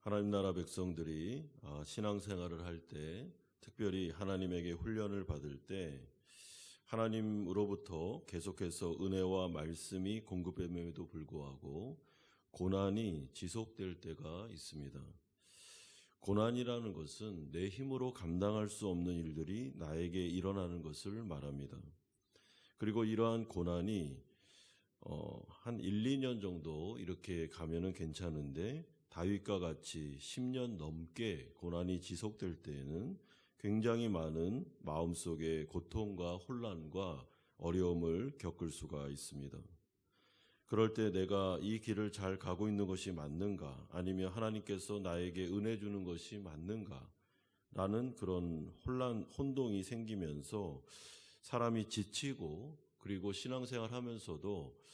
하나님 나라 백성들이 신앙생활을 할 때, 특별히 하나님에게 훈련을 받을 때 하나님으로부터 계속해서 은혜와 말씀이 공급됨에도 불구하고 고난이 지속될 때가 있습니다. 고난이라는 것은 내 힘으로 감당할 수 없는 일들이 나에게 일어나는 것을 말합니다. 그리고 이러한 고난이 한 1, 2년 정도 이렇게 가면은 괜찮은데, 다윗과 같이 10년 넘게 고난이 지속될 때에는 굉장히 많은 마음속의 고통과 혼란과 어려움을 겪을 수가 있습니다. 그럴 때 내가 이 길을 잘 가고 있는 것이 맞는가, 아니면 하나님께서 나에게 은혜 주는 것이 맞는가 라는 그런 혼동이 생기면서 사람이 지치고, 그리고 신앙생활 하면서도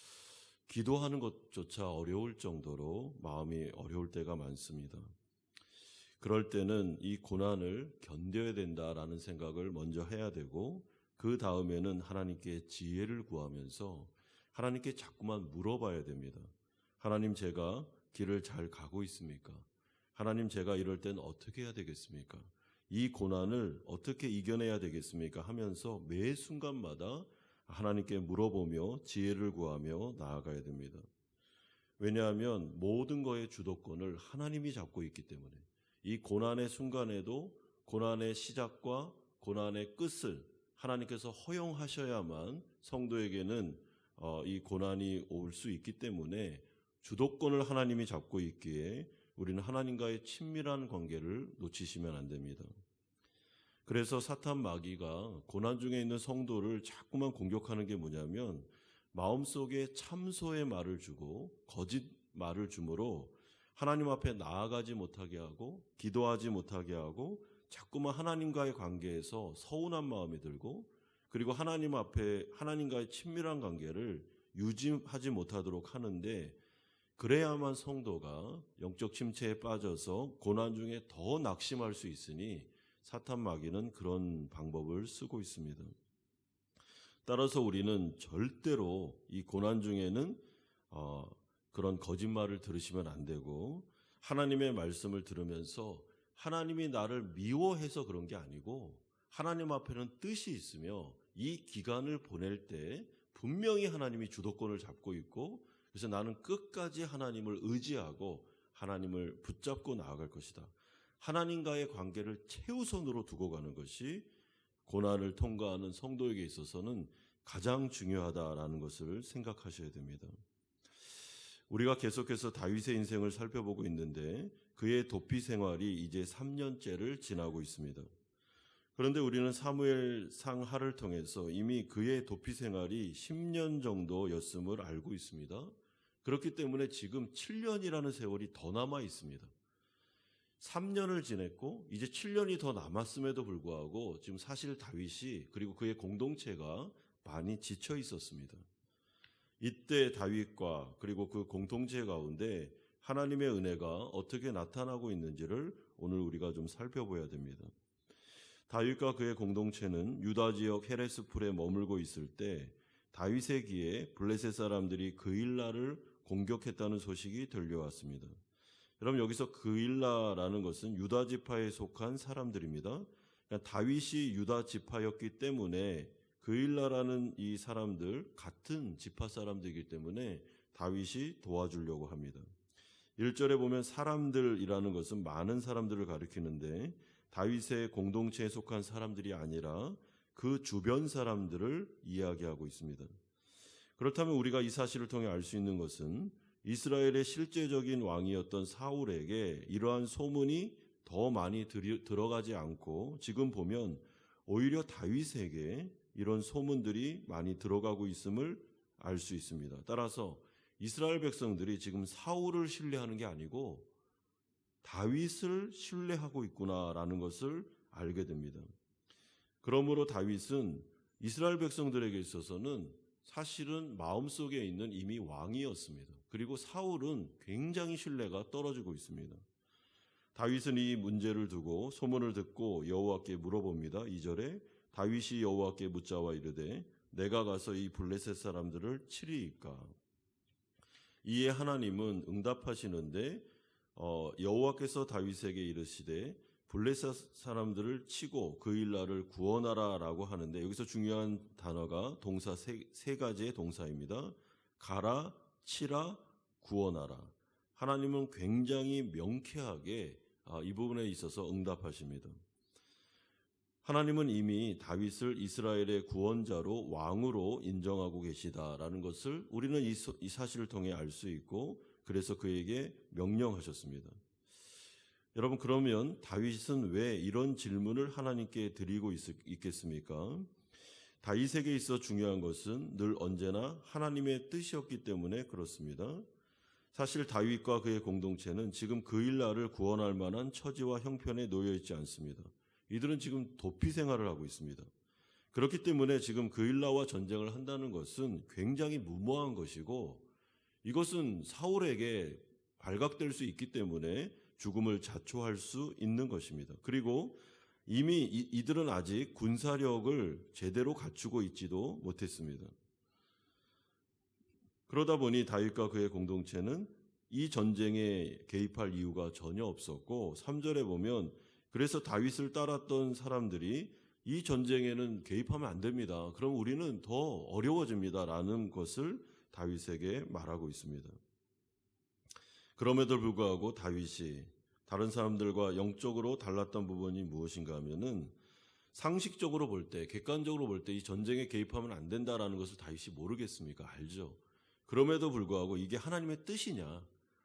기도하는 것조차 어려울 정도로 마음이 어려울 때가 많습니다. 그럴 때는 이 고난을 견뎌야 된다라는 생각을 먼저 해야 되고, 그 다음에는 하나님께 지혜를 구하면서 하나님께 자꾸만 물어봐야 됩니다. 하나님, 제가 길을 잘 가고 있습니까? 하나님, 제가 이럴 땐 어떻게 해야 되겠습니까? 이 고난을 어떻게 이겨내야 되겠습니까? 하면서 매 순간마다 하나님께 물어보며 지혜를 구하며 나아가야 됩니다. 왜냐하면 모든 것의 주도권을 하나님이 잡고 있기 때문에, 이 고난의 순간에도 고난의 시작과 고난의 끝을 하나님께서 허용하셔야만 성도에게는 이 고난이 올 수 있기 때문에, 주도권을 하나님이 잡고 있기에 우리는 하나님과의 친밀한 관계를 놓치시면 안 됩니다. 그래서 사탄 마귀가 고난 중에 있는 성도를 자꾸만 공격하는 게 뭐냐면, 마음속에 참소의 말을 주고 거짓 말을 주므로 하나님 앞에 나아가지 못하게 하고 기도하지 못하게 하고, 자꾸만 하나님과의 관계에서 서운한 마음이 들고, 그리고 하나님 앞에 하나님과의 친밀한 관계를 유지하지 못하도록 하는데, 그래야만 성도가 영적 침체에 빠져서 고난 중에 더 낙심할 수 있으니 사탄 마귀는 그런 방법을 쓰고 있습니다. 따라서 우리는 절대로 이 고난 중에는 그런 거짓말을 들으시면 안 되고, 하나님의 말씀을 들으면서 하나님이 나를 미워해서 그런 게 아니고 하나님 앞에는 뜻이 있으며, 이 기간을 보낼 때 분명히 하나님이 주도권을 잡고 있고, 그래서 나는 끝까지 하나님을 의지하고 하나님을 붙잡고 나아갈 것이다. 하나님과의 관계를 최우선으로 두고 가는 것이 고난을 통과하는 성도에게 있어서는 가장 중요하다라는 것을 생각하셔야 됩니다. 우리가 계속해서 다윗의 인생을 살펴보고 있는데, 그의 도피 생활이 이제 3년째를 지나고 있습니다. 그런데 우리는 사무엘상 하를 통해서 이미 그의 도피 생활이 10년 정도였음을 알고 있습니다. 그렇기 때문에 지금 7년이라는 세월이 더 남아 있습니다. 3년을 지냈고 이제 7년이 더 남았음에도 불구하고 지금 사실 다윗이, 그리고 그의 공동체가 많이 지쳐 있었습니다. 이때 다윗과 그리고 그 공동체 가운데 하나님의 은혜가 어떻게 나타나고 있는지를 오늘 우리가 좀 살펴봐야 됩니다. 다윗과 그의 공동체는 유다 지역 헤레스풀에 머물고 있을 때 다윗의 귀에 블레셋 사람들이 그일라를 공격했다는 소식이 들려왔습니다. 여러분, 여기서 그일라라는 것은 유다 지파에 속한 사람들입니다. 그러니까 다윗이 유다 지파였기 때문에 그일라라는 이 사람들, 같은 지파 사람들이기 때문에 다윗이 도와주려고 합니다. 1절에 보면 사람들이라는 것은 많은 사람들을 가리키는데, 다윗의 공동체에 속한 사람들이 아니라 그 주변 사람들을 이야기하고 있습니다. 그렇다면 우리가 이 사실을 통해 알 수 있는 것은, 이스라엘의 실제적인 왕이었던 사울에게 이러한 소문이 더 많이 들어가지 않고, 지금 보면 오히려 다윗에게 이런 소문들이 많이 들어가고 있음을 알 수 있습니다. 따라서 이스라엘 백성들이 지금 사울을 신뢰하는 게 아니고 다윗을 신뢰하고 있구나라는 것을 알게 됩니다. 그러므로 다윗은 이스라엘 백성들에게 있어서는 사실은 마음속에 있는 이미 왕이었습니다. 그리고 사울은 굉장히 신뢰가 떨어지고 있습니다. 다윗은 이 문제를 두고 소문을 듣고 여호와께 물어봅니다. 2절에 다윗이 여호와께 묻자와 이르되 내가 가서 이 블레셋 사람들을 치리이까? 이에 하나님은 응답하시는데 여호와께서 다윗에게 이르시되 블레셋 사람들을 치고 그 일날을 구원하라라고 하는데, 여기서 중요한 단어가 동사 세 가지의 동사입니다. 가라, 치라, 구원하라. 하나님은 굉장히 명쾌하게 이 부분에 있어서 응답하십니다. 하나님은 이미 다윗을 이스라엘의 구원자로, 왕으로 인정하고 계시다라는 것을 우리는 이 사실을 통해 알 수 있고, 그래서 그에게 명령하셨습니다. 여러분, 그러면 다윗은 왜 이런 질문을 하나님께 드리고 있겠습니까? 다윗에게 있어 중요한 것은 늘 언제나 하나님의 뜻이었기 때문에 그렇습니다. 사실 다윗과 그의 공동체는 지금 그 일날을 구원할 만한 처지와 형편에 놓여 있지 않습니다. 이들은 지금 도피 생활을 하고 있습니다. 그렇기 때문에 지금 그 일나와 전쟁을 한다는 것은 굉장히 무모한 것이고, 이것은 사울에게 발각될 수 있기 때문에 죽음을 자초할 수 있는 것입니다. 그리고 이미 이들은 아직 군사력을 제대로 갖추고 있지도 못했습니다. 그러다 보니 다윗과 그의 공동체는 이 전쟁에 개입할 이유가 전혀 없었고, 3절에 보면 그래서 다윗을 따랐던 사람들이 이 전쟁에는 개입하면 안 됩니다. 그럼 우리는 더 어려워집니다. 라는 것을 다윗에게 말하고 있습니다. 그럼에도 불구하고 다윗이 다른 사람들과 영적으로 달랐던 부분이 무엇인가 하면은, 상식적으로 볼 때, 객관적으로 볼 때 이 전쟁에 개입하면 안 된다라는 것을 다윗이 모르겠습니까? 알죠. 그럼에도 불구하고 이게 하나님의 뜻이냐,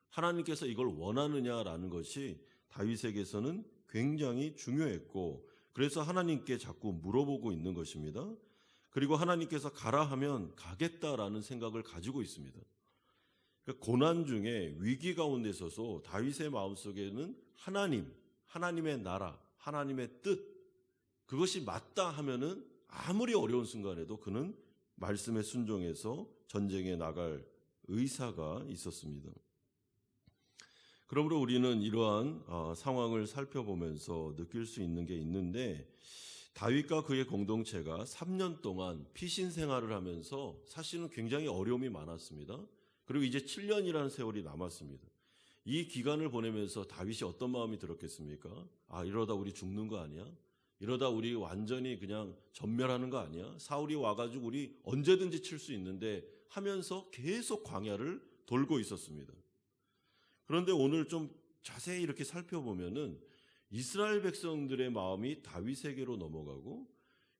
하나님께서 이걸 원하느냐라는 것이 다윗에게서는 굉장히 중요했고, 그래서 하나님께 자꾸 물어보고 있는 것입니다. 그리고 하나님께서 가라 하면 가겠다라는 생각을 가지고 있습니다. 그러니까 고난 중에 위기 가운데 서서 다윗의 마음속에는 하나님의 나라, 하나님의 뜻, 그것이 맞다 하면은 아무리 어려운 순간에도 그는 말씀에 순종해서 전쟁에 나갈 의사가 있었습니다. 그러므로 우리는 이러한 상황을 살펴보면서 느낄 수 있는 게 있는데, 다윗과 그의 공동체가 3년 동안 피신 생활을 하면서 사실은 굉장히 어려움이 많았습니다. 그리고 이제 7년이라는 세월이 남았습니다. 이 기간을 보내면서 다윗이 어떤 마음이 들었겠습니까? 이러다 우리 죽는 거 아니야? 이러다 우리 완전히 그냥 전멸하는 거 아니야? 사울이 와가지고 우리 언제든지 칠 수 있는데 하면서 계속 광야를 돌고 있었습니다. 그런데 오늘 좀 자세히 이렇게 살펴보면은 이스라엘 백성들의 마음이 다윗에게로 넘어가고,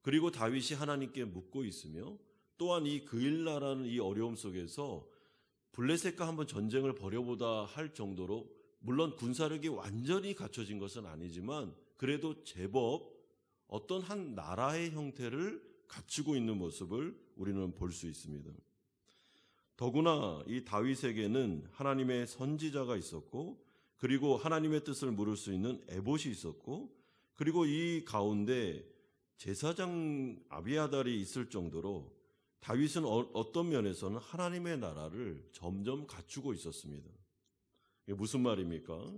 그리고 다윗이 하나님께 묻고 있으며, 또한 이 그일라라는 이 어려움 속에서 블레셋과 한번 전쟁을 벌여보다 할 정도로, 물론 군사력이 완전히 갖춰진 것은 아니지만 그래도 제법 어떤 한 나라의 형태를 갖추고 있는 모습을 우리는 볼 수 있습니다. 더구나 이 다윗에게는 하나님의 선지자가 있었고, 그리고 하나님의 뜻을 물을 수 있는 에봇이 있었고, 그리고 이 가운데 제사장 아비아달이 있을 정도로 다윗은 어떤 면에서는 하나님의 나라를 점점 갖추고 있었습니다. 이게 무슨 말입니까?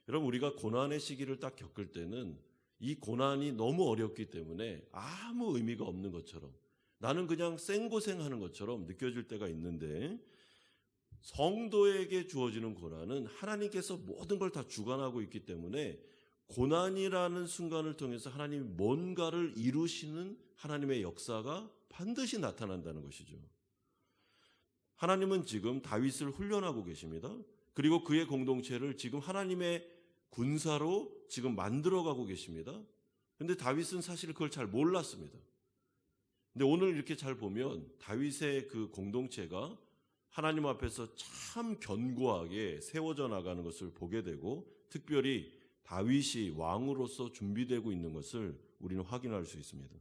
여러분, 우리가 고난의 시기를 딱 겪을 때는 이 고난이 너무 어렵기 때문에 아무 의미가 없는 것처럼, 나는 그냥 생고생하는 것처럼 느껴질 때가 있는데, 성도에게 주어지는 고난은 하나님께서 모든 걸 다 주관하고 있기 때문에 고난이라는 순간을 통해서 하나님이 뭔가를 이루시는 하나님의 역사가 반드시 나타난다는 것이죠. 하나님은 지금 다윗을 훈련하고 계십니다. 그리고 그의 공동체를 지금 하나님의 군사로 지금 만들어가고 계십니다. 그런데 다윗은 사실 그걸 잘 몰랐습니다. 근데 오늘 이렇게 잘 보면 다윗의 그 공동체가 하나님 앞에서 참 견고하게 세워져 나가는 것을 보게 되고, 특별히 다윗이 왕으로서 준비되고 있는 것을 우리는 확인할 수 있습니다.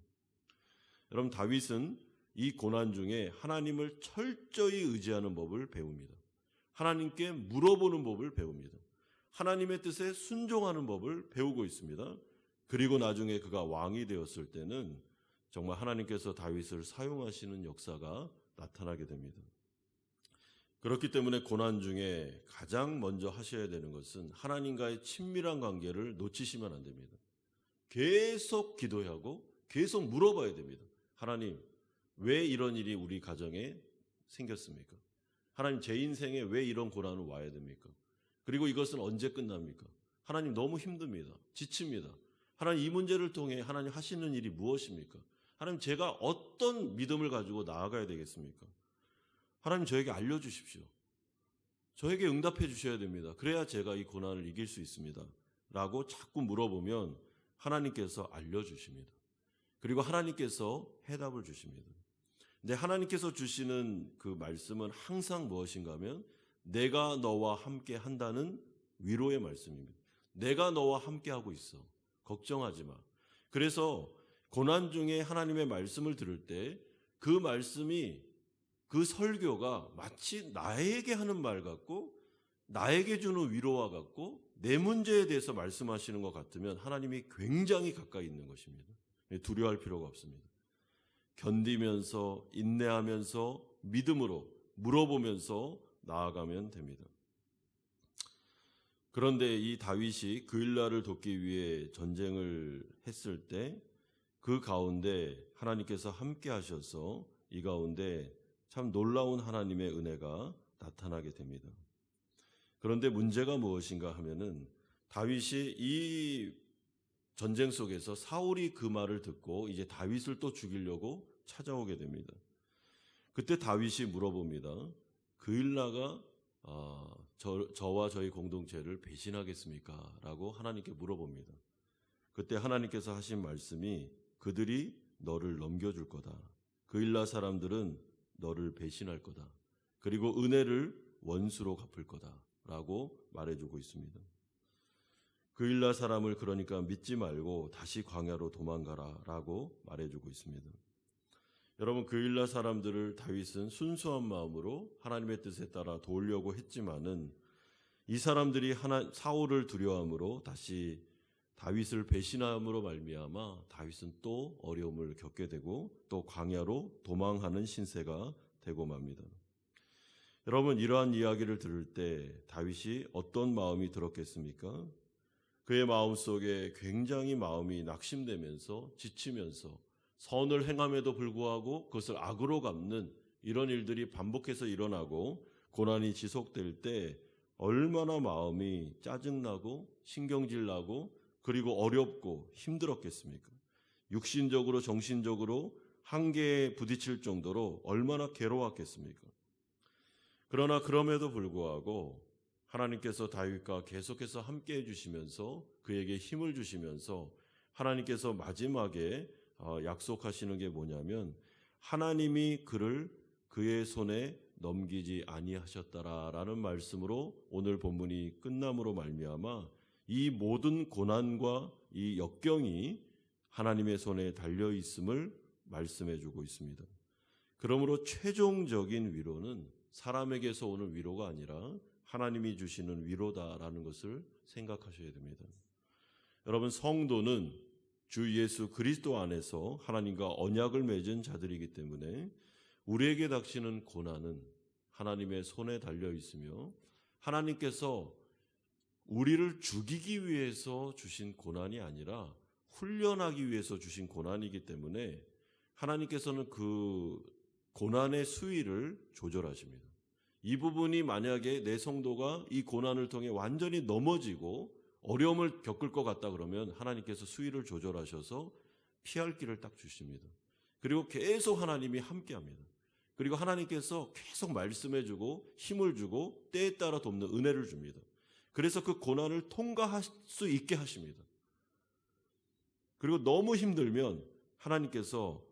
여러분, 다윗은 이 고난 중에 하나님을 철저히 의지하는 법을 배웁니다. 하나님께 물어보는 법을 배웁니다. 하나님의 뜻에 순종하는 법을 배우고 있습니다. 그리고 나중에 그가 왕이 되었을 때는 정말 하나님께서 다윗을 사용하시는 역사가 나타나게 됩니다. 그렇기 때문에 고난 중에 가장 먼저 하셔야 되는 것은 하나님과의 친밀한 관계를 놓치시면 안 됩니다. 계속 기도하고 계속 물어봐야 됩니다. 하나님, 왜 이런 일이 우리 가정에 생겼습니까? 하나님, 제 인생에 왜 이런 고난을 와야 됩니까? 그리고 이것은 언제 끝납니까? 하나님 너무 힘듭니다. 지칩니다. 하나님 이 문제를 통해 하나님 하시는 일이 무엇입니까? 하나님 제가 어떤 믿음을 가지고 나아가야 되겠습니까? 하나님 저에게 알려주십시오. 저에게 응답해 주셔야 됩니다. 그래야 제가 이 고난을 이길 수 있습니다. 라고 자꾸 물어보면 하나님께서 알려주십니다. 그리고 하나님께서 해답을 주십니다. 근데 하나님께서 주시는 그 말씀은 항상 무엇인가 하면 내가 너와 함께 한다는 위로의 말씀입니다. 내가 너와 함께 하고 있어. 걱정하지 마. 그래서 고난 중에 하나님의 말씀을 들을 때 그 말씀이 그 설교가 마치 나에게 하는 말 같고 나에게 주는 위로와 같고 내 문제에 대해서 말씀하시는 것 같으면 하나님이 굉장히 가까이 있는 것입니다. 두려워할 필요가 없습니다. 견디면서 인내하면서 믿음으로 물어보면서 나아가면 됩니다. 그런데 이 다윗이 그일라를 돕기 위해 전쟁을 했을 때 그 가운데 하나님께서 함께 하셔서 이 가운데 참 놀라운 하나님의 은혜가 나타나게 됩니다. 그런데 문제가 무엇인가 하면은 다윗이 이 전쟁 속에서 사울이 그 말을 듣고 이제 다윗을 또 죽이려고 찾아오게 됩니다. 그때 다윗이 물어봅니다. 그일라가 저와 저희 공동체를 배신하겠습니까? 라고 하나님께 물어봅니다. 그때 하나님께서 하신 말씀이 그들이 너를 넘겨줄 거다. 그일라 사람들은 너를 배신할 거다. 그리고 은혜를 원수로 갚을 거다. 라고 말해주고 있습니다. 그일라 사람을 그러니까 믿지 말고 다시 광야로 도망가라 라고 말해주고 있습니다. 여러분, 그일라 사람들을 다윗은 순수한 마음으로 하나님의 뜻에 따라 도우려고 했지만은 이 사람들이 사울을 두려워함으로 다시 다윗을 배신함으로 말미암아 다윗은 또 어려움을 겪게 되고 또 광야로 도망하는 신세가 되고 맙니다. 여러분, 이러한 이야기를 들을 때 다윗이 어떤 마음이 들었겠습니까? 그의 마음속에 굉장히 마음이 낙심되면서 지치면서 선을 행함에도 불구하고 그것을 악으로 갚는 이런 일들이 반복해서 일어나고 고난이 지속될 때 얼마나 마음이 짜증나고 신경질나고 그리고 어렵고 힘들었겠습니까? 육신적으로 정신적으로 한계에 부딪힐 정도로 얼마나 괴로웠겠습니까? 그러나 그럼에도 불구하고 하나님께서 다윗과 계속해서 함께해 주시면서 그에게 힘을 주시면서 하나님께서 마지막에 약속하시는 게 뭐냐면 하나님이 그를 그의 손에 넘기지 아니하셨다라는 말씀으로 오늘 본문이 끝남으로 말미암아 이 모든 고난과 이 역경이 하나님의 손에 달려 있음을 말씀해 주고 있습니다. 그러므로 최종적인 위로는 사람에게서 오는 위로가 아니라 하나님이 주시는 위로다라는 것을 생각하셔야 됩니다. 여러분, 성도는 주 예수 그리스도 안에서 하나님과 언약을 맺은 자들이기 때문에 우리에게 닥치는 고난은 하나님의 손에 달려 있으며 하나님께서 우리를 죽이기 위해서 주신 고난이 아니라 훈련하기 위해서 주신 고난이기 때문에 하나님께서는 그 고난의 수위를 조절하십니다. 이 부분이 만약에 내 성도가 이 고난을 통해 완전히 넘어지고 어려움을 겪을 것 같다 그러면 하나님께서 수위를 조절하셔서 피할 길을 딱 주십니다. 그리고 계속 하나님이 함께합니다. 그리고 하나님께서 계속 말씀해주고 힘을 주고 때에 따라 돕는 은혜를 줍니다. 그래서 그 고난을 통과할 수 있게 하십니다. 그리고 너무 힘들면 하나님께서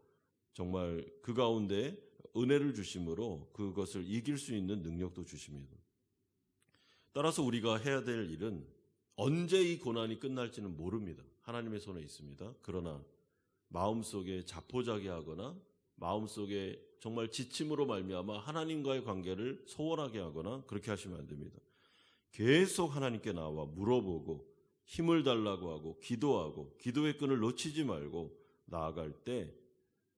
정말 그 가운데 은혜를 주심으로 그것을 이길 수 있는 능력도 주십니다. 따라서 우리가 해야 될 일은 언제 이 고난이 끝날지는 모릅니다. 하나님의 손에 있습니다. 그러나 마음속에 자포자기하거나 마음속에 정말 지침으로 말미암아 하나님과의 관계를 소원하게 하거나 그렇게 하시면 안 됩니다. 계속 하나님께 나와 물어보고 힘을 달라고 하고 기도하고 기도의 끈을 놓치지 말고 나아갈 때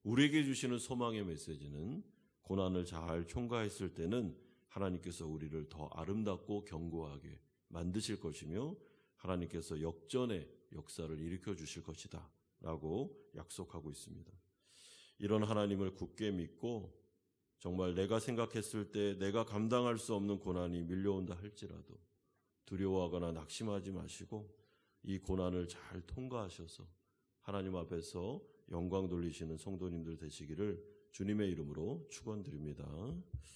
우리에게 주시는 소망의 메시지는 고난을 잘 총괄했을 때는 하나님께서 우리를 더 아름답고 견고하게 만드실 것이며 하나님께서 역전의 역사를 일으켜 주실 것이다 라고 약속하고 있습니다. 이런 하나님을 굳게 믿고 정말 내가 생각했을 때 내가 감당할 수 없는 고난이 밀려온다 할지라도 두려워하거나 낙심하지 마시고 이 고난을 잘 통과하셔서 하나님 앞에서 영광 돌리시는 성도님들 되시기를 주님의 이름으로 축원드립니다.